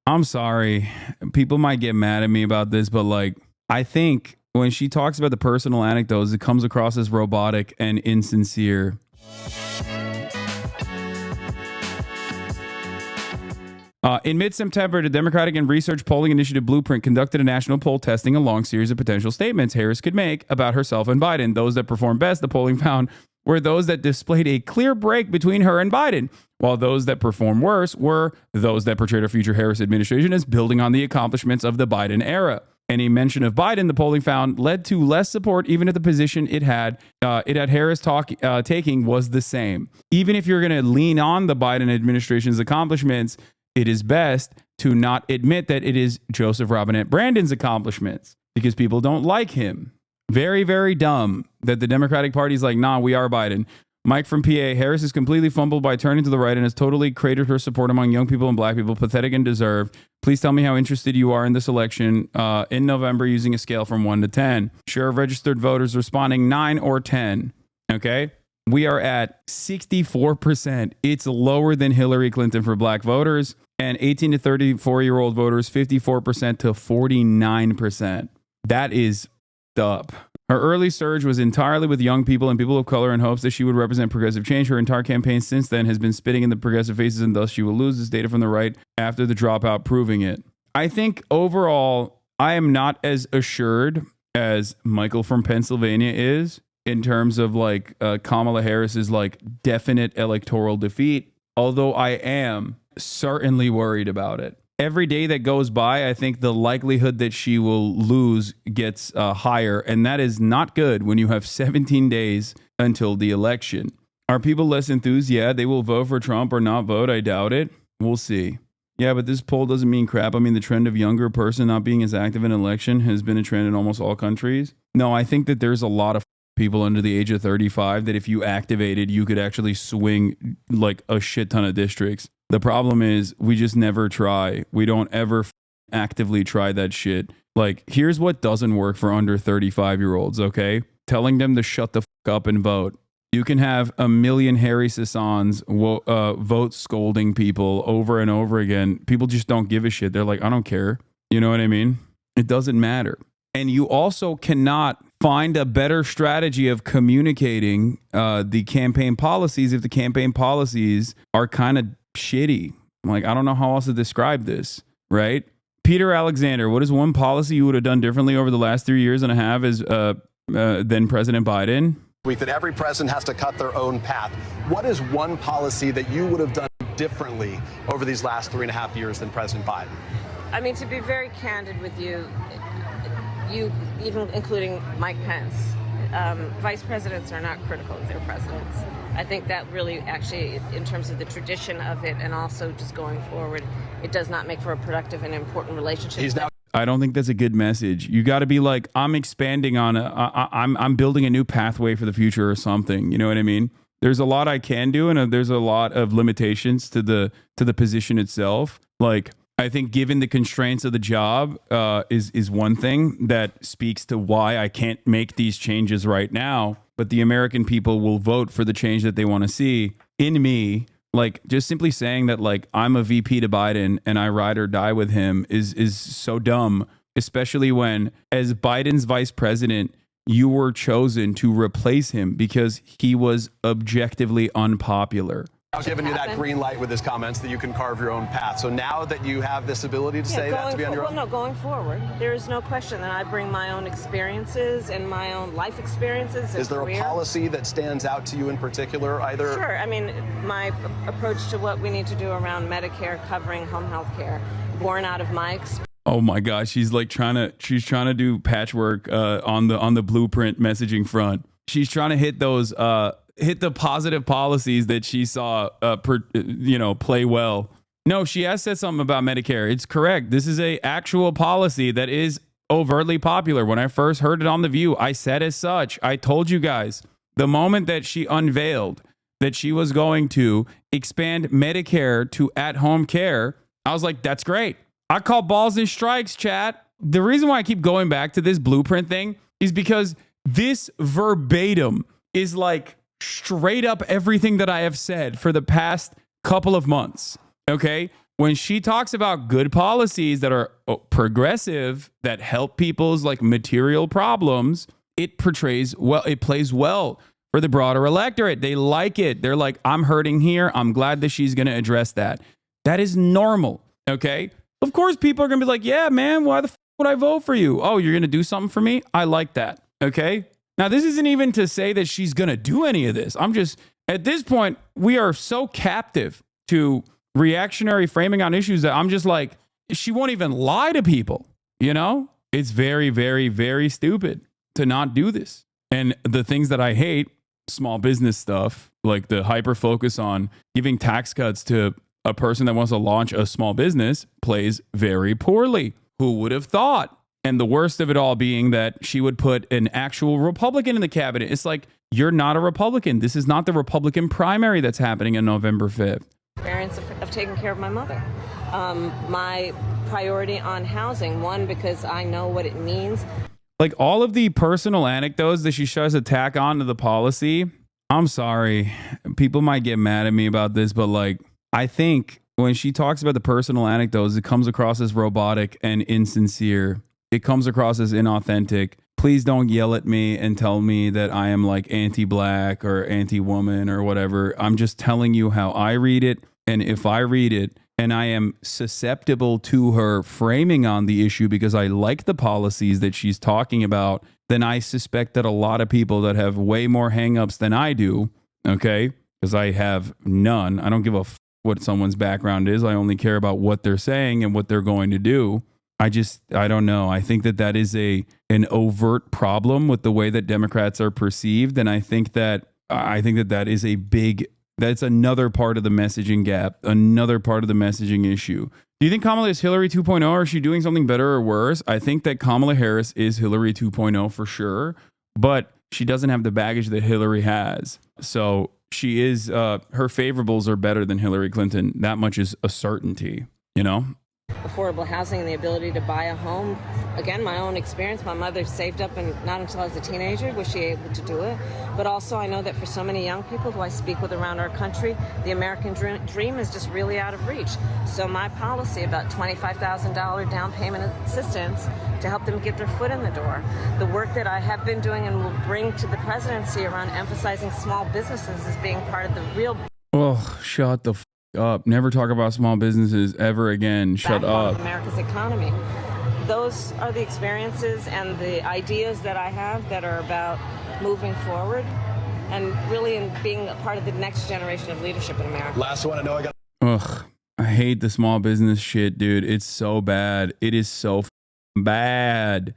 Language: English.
I'm sorry. People might get mad at me about this, but like, I think when she talks about the personal anecdotes, it comes across as robotic and insincere. In mid-September, the Democratic and Research Polling Initiative Blueprint conducted a national poll testing a long series of potential statements Harris could make about herself and Biden. Those that performed best, the polling found, were those that displayed a clear break between her and Biden, while those that performed worse were those that portrayed a future Harris administration as building on the accomplishments of the Biden era. Any mention of Biden, the polling found, led to less support, even if the position it had Harris taking was the same. Even if you're going to lean on the Biden administration's accomplishments, it is best to not admit that it is Joseph Robinette Brandon's accomplishments because people don't like him. Very, very dumb that the Democratic Party is like, nah, we are Biden. Mike from PA, Harris is completely fumbled by turning to the right and has totally cratered her support among young people and black people. Pathetic and deserved. Please tell me how interested you are in this election in November using a scale from 1 to 10. Share of registered voters responding 9 or 10. Okay. We are at 64%. It's lower than Hillary Clinton for black voters, and 18 to 34-year-old voters, 54% to 49%. That is up. Her early surge was entirely with young people and people of color in hopes that she would represent progressive change. Her entire campaign since then has been spitting in the progressive faces, and thus she will lose this data from the right after the dropout proving it. I think overall, I am not as assured as Michael from Pennsylvania is in terms of like Kamala Harris's like definite electoral defeat, although I am certainly worried about it. Every day that goes by, I think the likelihood that she will lose gets higher, and that is not good when you have 17 days until the election. Are people less enthused? Yeah, they will vote for Trump or not vote. I doubt it. We'll see. Yeah, but this poll doesn't mean crap. I mean, the trend of younger person not being as active in election has been a trend in almost all countries. No, I think that there's a lot of people under the age of 35 that if you activated, you could actually swing like a shit ton of districts. The problem is we just never try. We don't ever actively try that shit. Like, here's what doesn't work for under 35-year-olds, okay? Telling them to shut the fuck up and vote. You can have a million Harry Sassans vote scolding people over and over again. People just don't give a shit. They're like, I don't care. You know what I mean? It doesn't matter. And you also cannot find a better strategy of communicating the campaign policies if the campaign policies are kind of shitty. Like, I don't know how else to describe this, right? Peter Alexander, what is one policy you would have done differently over the last 3 years and a half than President Biden? Week that every president has to cut their own path. What is one policy that you would have done differently over these last 3.5 years than President Biden? I mean, to be very candid with you, even including Mike Pence, vice presidents are not critical of their presidents. I think that really actually, in terms of the tradition of it and also just going forward, it does not make for a productive and important relationship. I don't think that's a good message. You got to be like, I'm expanding on I'm building a new pathway for the future or something. You know what I mean? There's a lot I can do, and there's a lot of limitations to the position itself. Like, I think given the constraints of the job is one thing that speaks to why I can't make these changes right now. But the American people will vote for the change that they want to see in me. Like, just simply saying that, like, I'm a VP to Biden and I ride or die with him is so dumb, especially when, as Biden's vice president, you were chosen to replace him because he was objectively unpopular. I've given you that green light with his comments that you can carve your own path. So now that you have this ability to say that to be on your own? Well, no, going forward, there is no question that I bring my own experiences and my own life experiences. Is there a policy that stands out to you in particular, either? Sure. I mean, my approach to what we need to do around Medicare covering home health care, born out of my experience. Oh my gosh, she's trying to do patchwork on the blueprint messaging front. She's trying to hit those hit the positive policies that she saw play well. No, she has said something about Medicare. It's correct. This is a actual policy that is overtly popular. When I first heard it on The View, I said as such. I told you guys, the moment that she unveiled that she was going to expand Medicare to at-home care, I was like, that's great. I call balls and strikes, chat. The reason why I keep going back to this blueprint thing is because this verbatim is like straight up everything that I have said for the past couple of months. Okay. when she talks about good policies that are progressive, that help people's like material problems, it portrays well, it plays well for the broader electorate. They like it. They're like, I'm hurting here. I'm glad that she's going to address that. That is normal. Okay. Of course, people are going to be like, yeah, man, why the would I vote for you? Oh, you're going to do something for me? I like that. Okay. Now, this isn't even to say that she's going to do any of this. I'm just, at this point, we are so captive to reactionary framing on issues that I'm just like, she won't even lie to people. You know, it's very, very, very stupid to not do this. And the things that I hate, small business stuff, like the hyper focus on giving tax cuts to a person that wants to launch a small business, plays very poorly. Who would have thought? And the worst of it all being that she would put an actual Republican in the cabinet. It's like, you're not a Republican. This is not the Republican primary that's happening on November 5th. Experience of taking care of my mother. My priority on housing, one, because I know what it means. Like all of the personal anecdotes that she tries to tack onto the policy. I'm sorry. People might get mad at me about this, but like, I think when she talks about the personal anecdotes, it comes across as robotic and insincere. It comes across as inauthentic. Please don't yell at me and tell me that I am like anti-black or anti-woman or whatever. I'm just telling you how I read it. And if I read it and I am susceptible to her framing on the issue because I like the policies that she's talking about, then I suspect that a lot of people that have way more hangups than I do, okay, because I have none. I don't give a what someone's background is. I only care about what they're saying and what they're going to do. I don't know. I think that is an overt problem with the way that Democrats are perceived. And I think that is that's another part of the messaging gap, another part of the messaging issue. Do you think Kamala is Hillary 2.0 or is she doing something better or worse? I think that Kamala Harris is Hillary 2.0 for sure, but she doesn't have the baggage that Hillary has. So she is, her favorables are better than Hillary Clinton. That much is a certainty, you know? Affordable housing and the ability to buy a home. Again, my own experience, my mother saved up, and not until I was a teenager was she able to do it. But also I know that for so many young people who I speak with around our country, the American dream is just really out of reach. So my policy about $25,000 down payment assistance to help them get their foot in the door. The work that I have been doing and will bring to the presidency around emphasizing small businesses as being part of the real... Oh, shut the up. Never talk about small businesses ever again. Shut up. America's economy. Those are the experiences and the ideas that I have that are about moving forward and really in being a part of the next generation of leadership in America. Last one, I know I got. Ugh, I hate the small business shit, dude. It's so bad. It is so bad.